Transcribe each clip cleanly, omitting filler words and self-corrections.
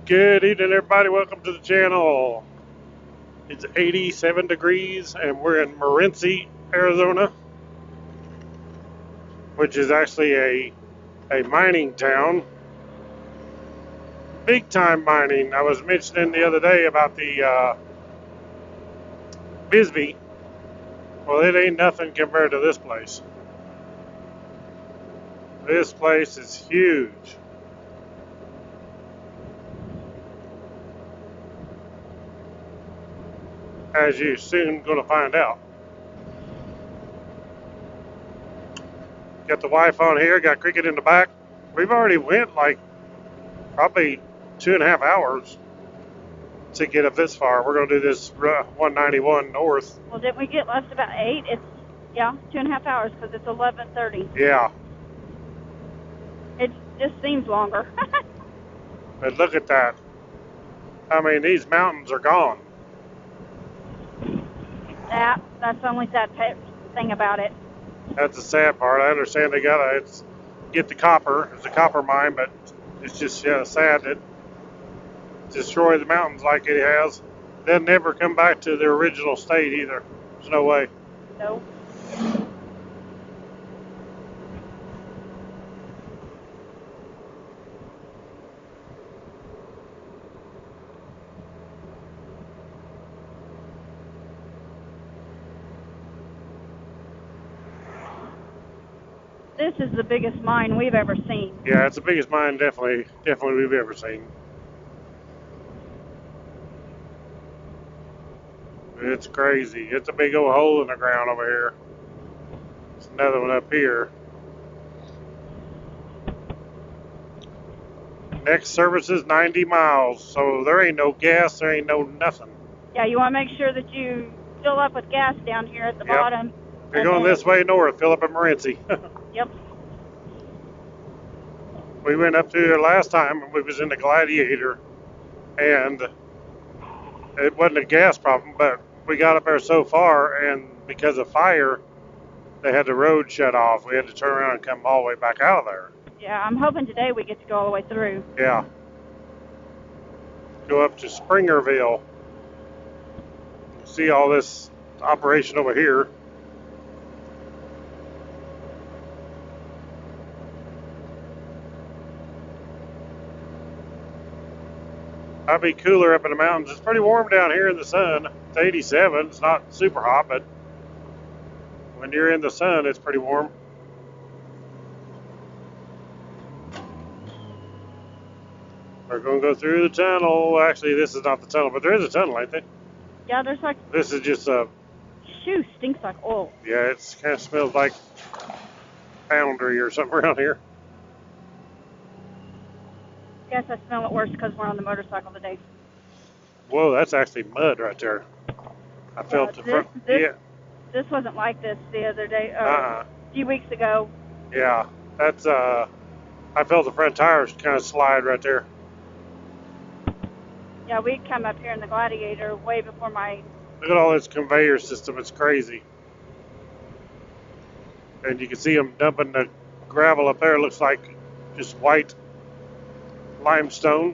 Good evening, everybody. Welcome to the channel. It's 87 degrees, and we're in Morenci, Arizona, which is actually a mining town. Big time mining. I was mentioning the other day about the Bisbee. Well, it ain't nothing compared to this place. This place is huge. As you soon going to find out. Got the wife on here, got Cricket in the back. We've already went like probably 2.5 hours to get up this far. We're going to do this 191 north. Well, didn't we get left about 8? It's, yeah, 2.5 hours because it's 11:30. Yeah. It just seems longer. But look at that. I mean, these mountains are gone. That's the only sad thing about it. That's the sad part. I understand they gotta get the copper. It's a copper mine, but it's just sad that destroy the mountains like it has. They'll never come back to their original state either. There's no way. No. This is the biggest mine we've ever seen. Yeah, it's the biggest mine definitely we've ever seen. It's crazy. It's a big old hole in the ground over here. There's another one up here. Next service is 90 miles, so there ain't no gas, there ain't no nothing. Yeah, you want to make sure that you fill up with gas down here at the bottom. You're going this way north, fill up at Morenci. Yep. We went up to there last time, and we was in the Gladiator, and it wasn't a gas problem, but we got up there so far, and because of fire, they had the road shut off. We had to turn around and come all the way back out of there. Yeah, I'm hoping today we get to go all the way through. Yeah. Go up to Springerville. See all this operation over here. I'd be cooler up in the mountains. It's pretty warm down here in the sun. It's 87. It's not super hot, but when you're in the sun, it's pretty warm. We're going to go through the tunnel. Actually, this is not the tunnel, but there is a tunnel, ain't there? Yeah, there's like... This is just a... Shoo, stinks like oil. Yeah, it kind of smells like foundry or something around here. Guess I smell it worse because we're on the motorcycle today. Whoa, that's actually mud right there. I felt the front. Yeah. This wasn't like this the other day, a few weeks ago. Yeah, that's I felt the front tires kind of slide right there. Yeah, we come up here in the Gladiator way before my... Look at all this conveyor system. It's crazy. And you can see them dumping the gravel up there. It looks like just white limestone.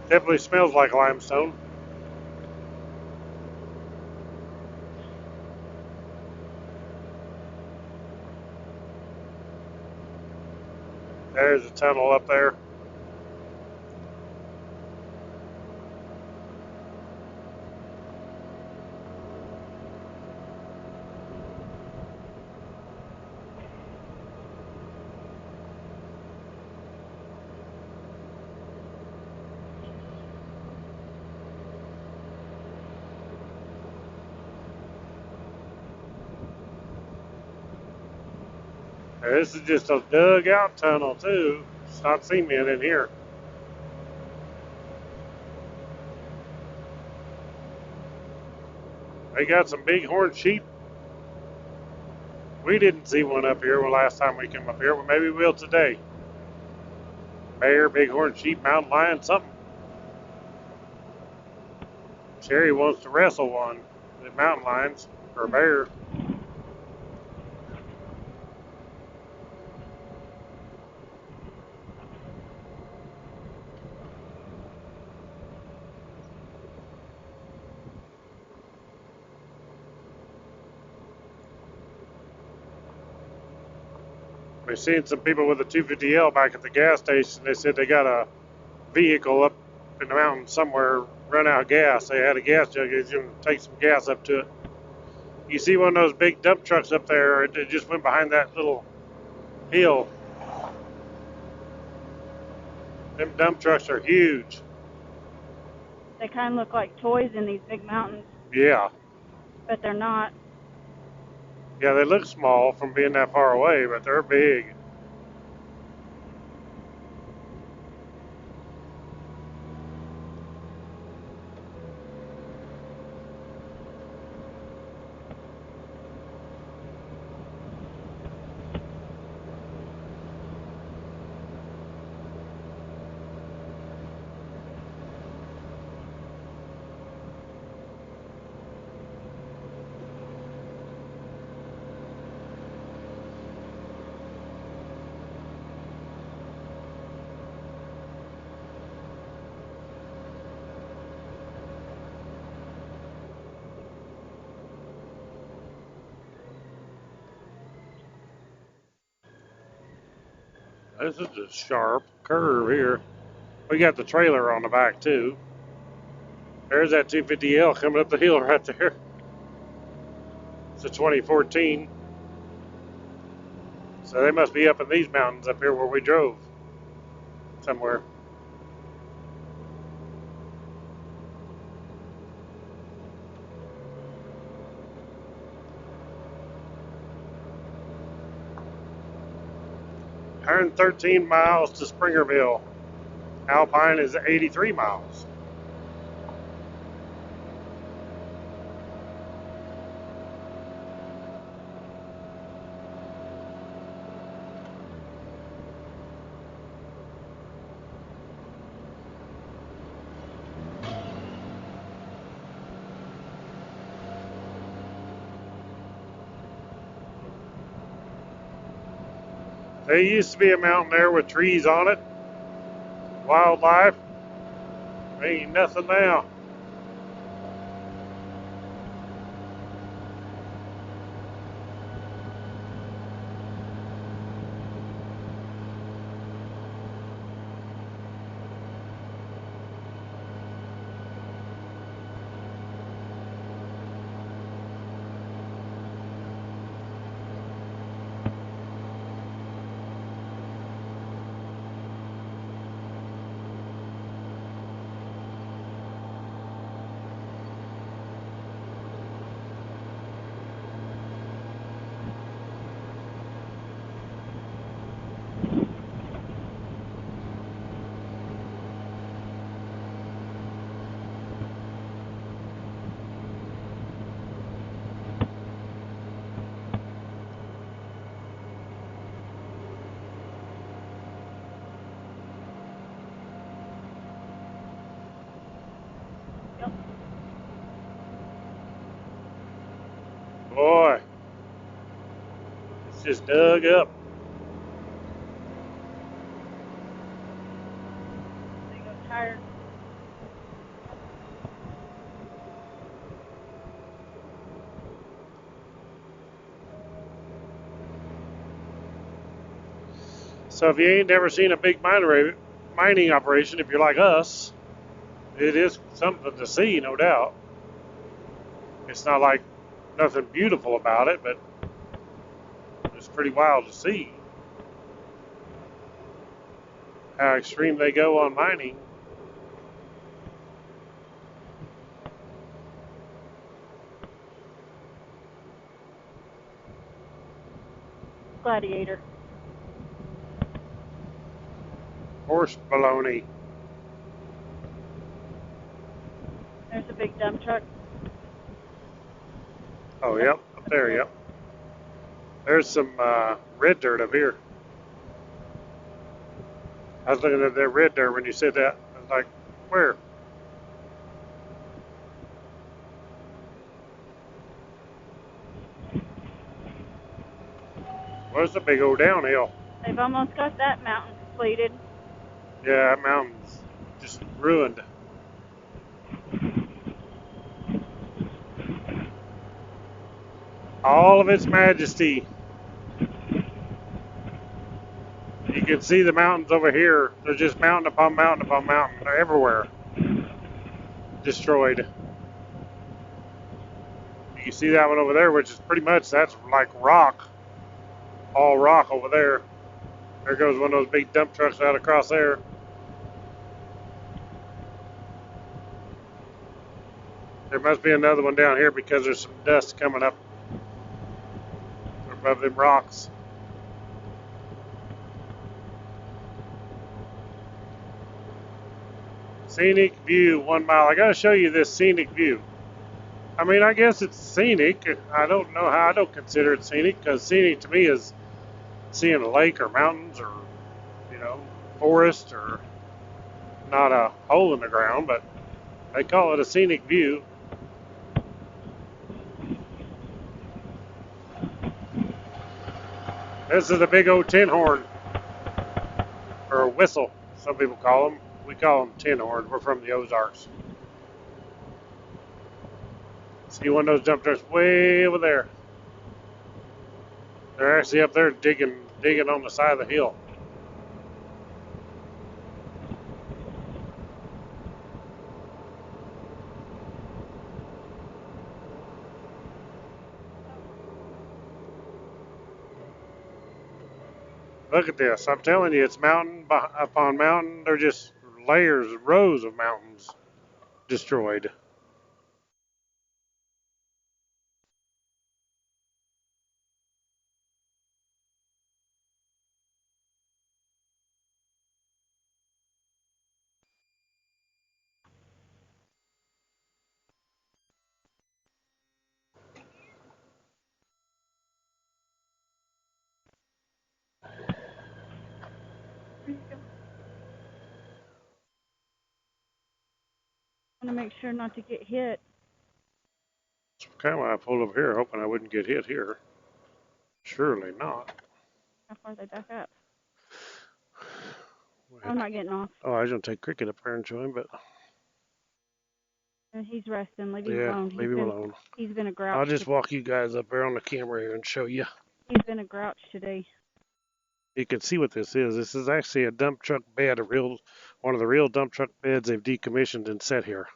Definitely smells like limestone. There's a tunnel up there. This is just a dugout tunnel too. It's not cement in here. They got some bighorn sheep. We didn't see one up here last time we came up here. Well, maybe we'll today. Bear, bighorn sheep, mountain lion, something. Sherry wants to wrestle one. The mountain lions or a bear. I seen some people with a 250L back at the gas station. They said they got a vehicle up in the mountains somewhere, run out of gas. They had a gas jug. They was going to take some gas up to it. You see one of those big dump trucks up there. It just went behind that little hill. Them dump trucks are huge. They kind of look like toys in these big mountains, Yeah. but they're not. Yeah, they look small from being that far away, but they're big. This is a sharp curve here. We got the trailer on the back too. There's that 250L coming up the hill right there. It's a 2014. So they must be up in these mountains up here where we drove. Somewhere. $113 miles to Springerville. Alpine is 83 miles. There used to be a mountain there with trees on it, wildlife. There ain't nothing now. Boy, it's just dug up. They go tired. So if you ain't never seen a big mining operation, if you're like us, it is something to see, no doubt. It's not like nothing beautiful about it, but it's pretty wild to see how extreme they go on mining. Gladiator. Horse baloney. There's a big dump truck. Oh, yep, up there, yep. There's some red dirt up here. I was looking at that red dirt when you said that. I was like, where? Where's the big old downhill? They've almost got that mountain completed. Yeah, that mountain's just ruined. All of its majesty. You can see the mountains over here. They're just mountain upon mountain upon mountain. They're everywhere. Destroyed. You can see that one over there, which is pretty much, that's like rock. All rock over there. There goes one of those big dump trucks out across there. There must be another one down here because there's some dust coming up above them rocks. Scenic view, 1 mile. I gotta show you this scenic view. I mean, I guess it's scenic. I don't know how I don't consider it scenic, because scenic to me is seeing a lake or mountains or, you know, forest, or not a hole in the ground, but they call it a scenic view. This is a big old tin horn, or a whistle, some people call them. We call them tin horns. We're from the Ozarks. See one of those dump trucks way over there. They're actually up there digging on the side of the hill. Look at this. I'm telling you, it's mountain upon mountain. They're just layers, rows of mountains destroyed. I want to make sure not to get hit. That's kind of why I pulled over here, hoping I wouldn't get hit here. Surely not. How far they back up? Wait. I'm not getting off. Oh, I was going to take Cricket up there and show him, but... He's resting. Leave him Yeah, alone. leave him alone. He's been a grouch. I'll just walk you guys up there on the camera here and show you. He's been a grouch today. You can see what this is. This is actually a dump truck bed, one of the real dump truck beds they've decommissioned and set here.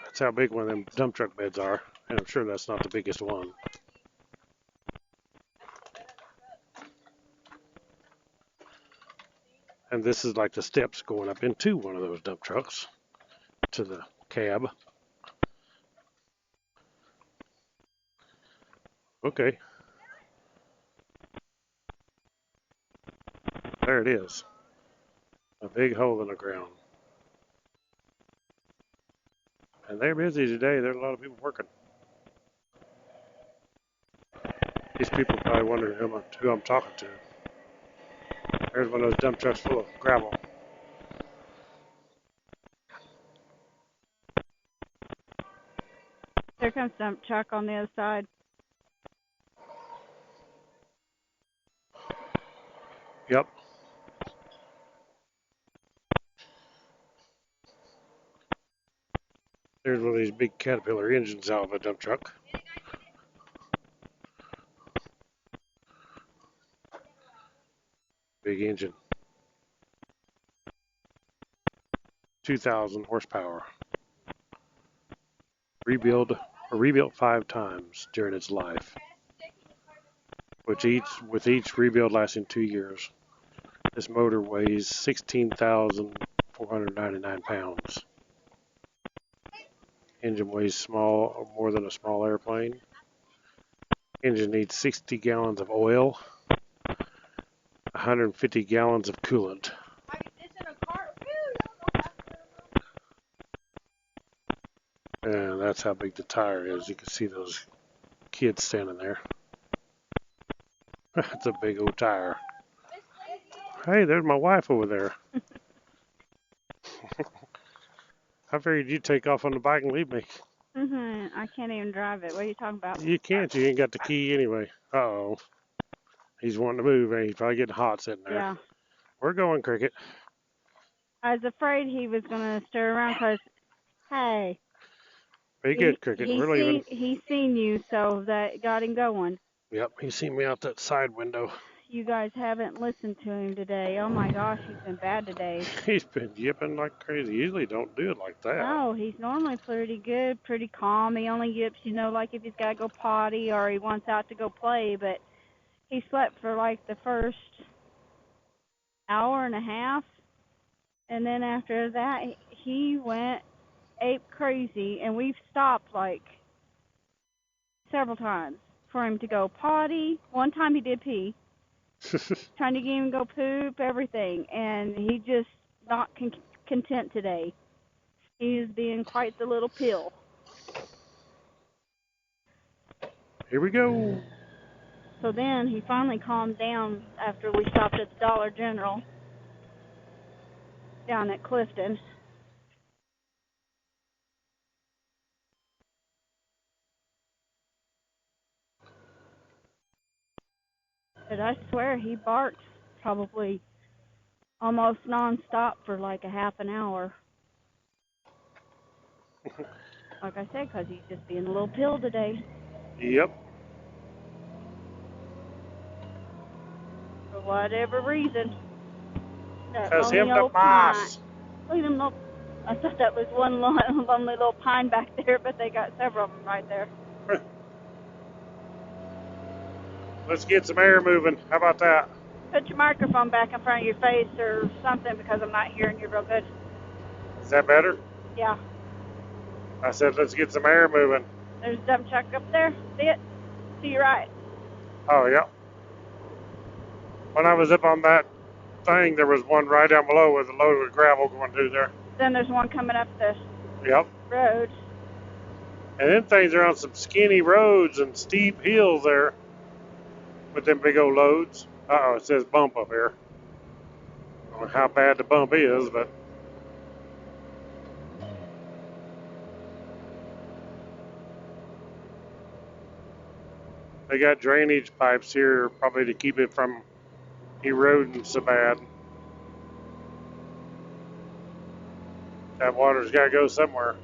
That's how big one of them dump truck beds are, and I'm sure that's not the biggest one. And this is like the steps going up into one of those dump trucks to the cab. Okay. There it is. A big hole in the ground. And they're busy today. There's a lot of people working. These people probably wondering who I'm talking to. There's one of those dump trucks full of gravel. There comes dump truck on the other side. Yep. There's one of these big Caterpillar engines out of a dump truck. Big engine. 2,000 horsepower. Rebuilt 5 times during its life, with each rebuild lasting 2 years. This motor weighs 16,499 pounds. Engine weighs more than a small airplane. Engine needs 60 gallons of oil, 150 gallons of coolant. And that's how big the tire is. You can see those kids standing there. That's a big old tire. Hey, there's my wife over there. I figured you'd take off on the bike and leave me. I can't even drive it. What are you talking about? You can't. You ain't got the key anyway. Uh-oh. He's wanting to move, and he's probably getting hot sitting there. Yeah. We're going, Cricket. I was afraid he was going to stir around because, hey. Be good, Cricket. We're leaving. He seen you, so that got him going. Yep, he seen me out that side window. You guys haven't listened to him today. Oh my gosh, he's been bad today. He's been yipping like crazy. Usually don't do it like that. No, he's normally pretty good, pretty calm. He only yips, like if he's got to go potty or he wants out to go play, but he slept for like the first hour and a half, and then after that, he went ape crazy, and we've stopped like several times for him to go potty. One time he did pee, trying to get him to go poop, everything, and he just not content today. He is being quite the little pill. Here we go. So then he finally calmed down after we stopped at the Dollar General down at Clifton. But I swear he barked probably almost nonstop for like a half an hour. Like I said, because he's just being a little pill today. Yep. For whatever reason. Cause him the boss. Look at him, look. I thought that was one lonely little pine back there, but they got several of them right there. Let's get some air moving. How about that? Put your microphone back in front of your face or something because I'm not hearing you real good. Is that better? Yeah. I said, let's get some air moving. There's a dump truck up there. See it? To your right. Oh, yeah. When I was up on that thing, there was one right down below with a load of gravel going through there. Then there's one coming up the road. And then things are on some skinny roads and steep hills there with them big old loads. Uh-oh, it says bump up here. I don't know how bad the bump is, but they got drainage pipes here probably to keep it from eroding so bad. That water's got to go somewhere.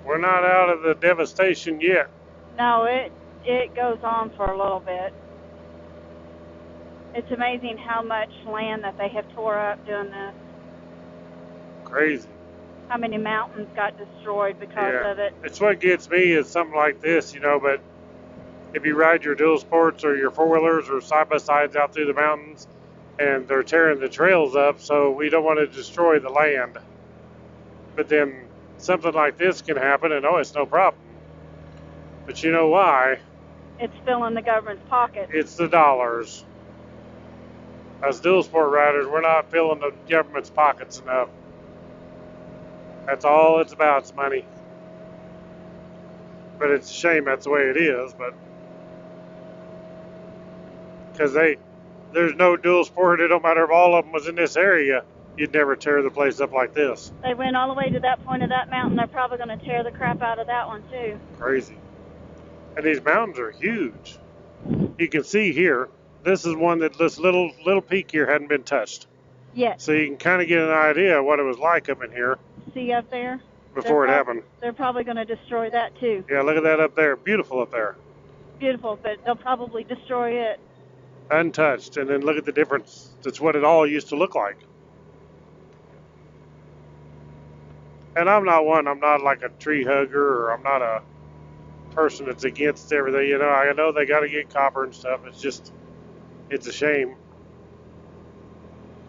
We're not out of the devastation yet. No, it goes on for a little bit. It's amazing how much land that they have tore up doing this. Crazy. How many mountains got destroyed because of it. It's what gets me is something like this, but if you ride your dual sports or your four-wheelers or side-by-sides out through the mountains and they're tearing the trails up, so we don't want to destroy the land. But then something like this can happen and it's no problem. But you know why? It's still in the government's pocket. It's the dollars. As dual sport riders, we're not filling the government's pockets enough. That's all it's about, it's money. But it's a shame that's the way it is, but because there's no dual sport, it don't matter if all of them was in this area, you'd never tear the place up like this. They went all the way to that point of that mountain. They're probably going to tear the crap out of that one too. Crazy. And these mountains are huge. You can see here, this is one that this little peak here hadn't been touched. Yes. So you can kind of get an idea of what it was like up in here. See up there? Before it happened. They're probably going to destroy that too. Yeah, look at that up there. Beautiful up there. Beautiful, but they'll probably destroy it. Untouched. And then look at the difference. That's what it all used to look like. And I'm not like a tree hugger, or I'm not a person that's against everything. I know they got to get copper and stuff. It's a shame,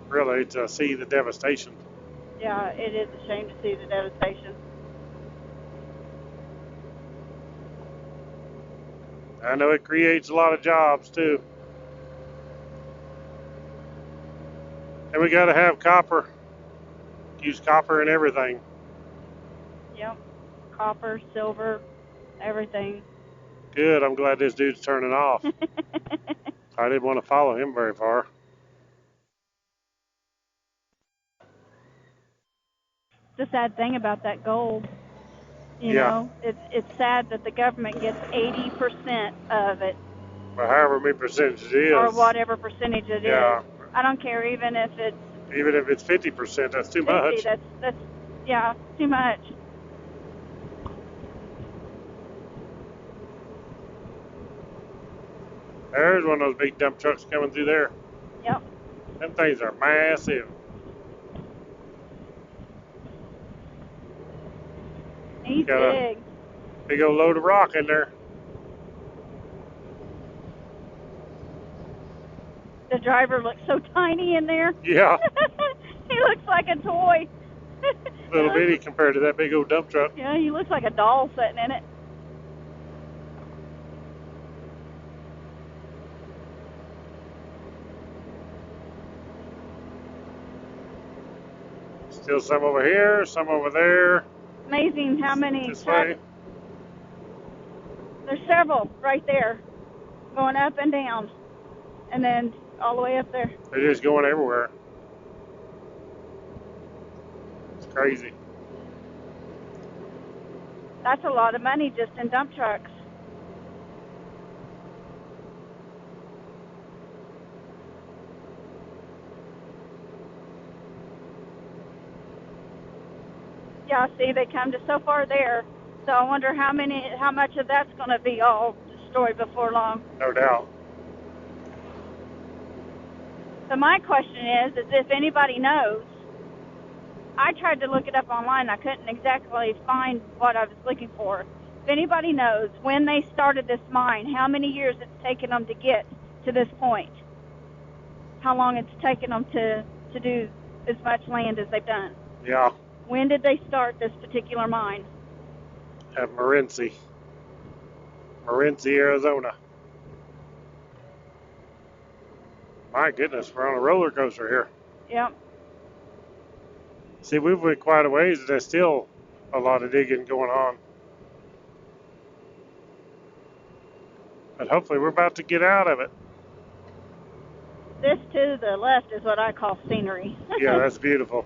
really, to see the devastation. Yeah, it is a shame to see the devastation. I know it creates a lot of jobs, too. And we got to have copper. Use copper in everything. Yep. Copper, silver, everything. Good. I'm glad this dude's turning off. I didn't want to follow him very far. The sad thing about that gold, you Yeah. know, it's sad that the government gets 80% of it, But however many percentage it is. or whatever percentage it Yeah. is. I don't care, even if it's Even if it's 50%, that's too 50. much. That's yeah, too much. There's one of those big dump trucks coming through there. Yep. Them things are massive. He's Got a big. big old load of rock in there. The driver looks so tiny in there. Yeah. He looks like a toy. Little bitty compared to that big old dump truck. Yeah, he looks like a doll sitting in it. Still some over here, some over there. Amazing how many This trucks. way. There's several right there, going up and down, and then all the way up there. They're just going everywhere. It's crazy. That's a lot of money just in dump trucks. Yeah, see, they come to so far there. So I wonder how much of that's going to be all destroyed before long. No doubt. So my question is if anybody knows. I tried to look it up online. I couldn't exactly find what I was looking for. If anybody knows when they started this mine, how many years it's taken them to get to this point, how long it's taken them to do as much land as they've done. Yeah. When did they start this particular mine? At Morenci, Arizona. My goodness, we're on a roller coaster here. Yep. See, we've went quite a ways, and there's still a lot of digging going on. But hopefully we're about to get out of it. This to the left is what I call scenery. Yeah, that's beautiful.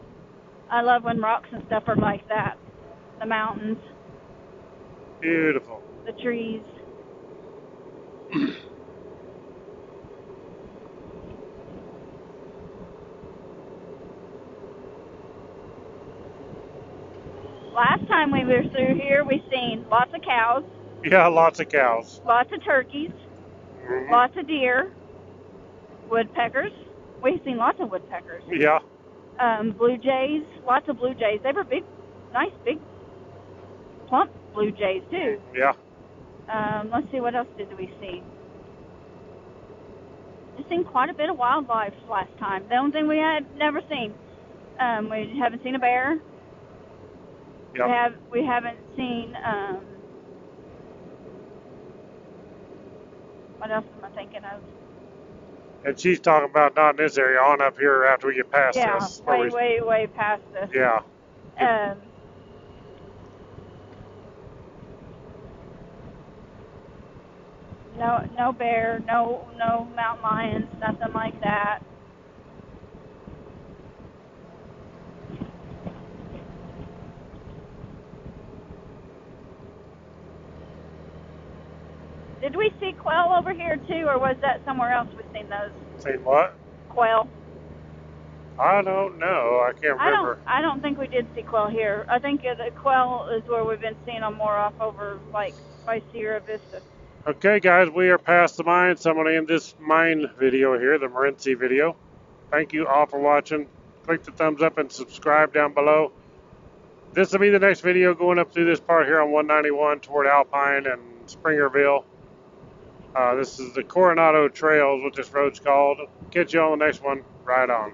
I love when rocks and stuff are like that. The mountains, Beautiful. the trees. Last time we were through here, we seen lots of cows, Yeah, lots of cows. lots of turkeys, Mhm. lots of deer, woodpeckers. We've seen lots of woodpeckers. Yeah. Blue jays, lots of blue jays. They were big, nice, big, plump blue jays too. Yeah. Let's see, what else did we see? We've seen quite a bit of wildlife last time. The only thing we had never seen, we haven't seen a bear. Yep. We haven't seen, what else am I thinking of? And she's talking about not in this area, on up here after we get past Yeah, this. way past this. Yeah. No bear, no mountain lions, nothing like that. Did we see quail over here too, or was that somewhere else we've seen those? Seen what? Quail. I don't know. I can't remember. I don't think we did see quail here. I think the quail is where we've been seeing them more off over like by Sierra Vista. Okay, guys, we are past the mine. So I'm going to end this mine video here, the Morenci video. Thank you all for watching. Click the thumbs up and subscribe down below. This will be the next video going up through this part here on 191 toward Alpine and Springerville. This is the Coronado Trails, what this road's called. Catch you on the next one. Ride on.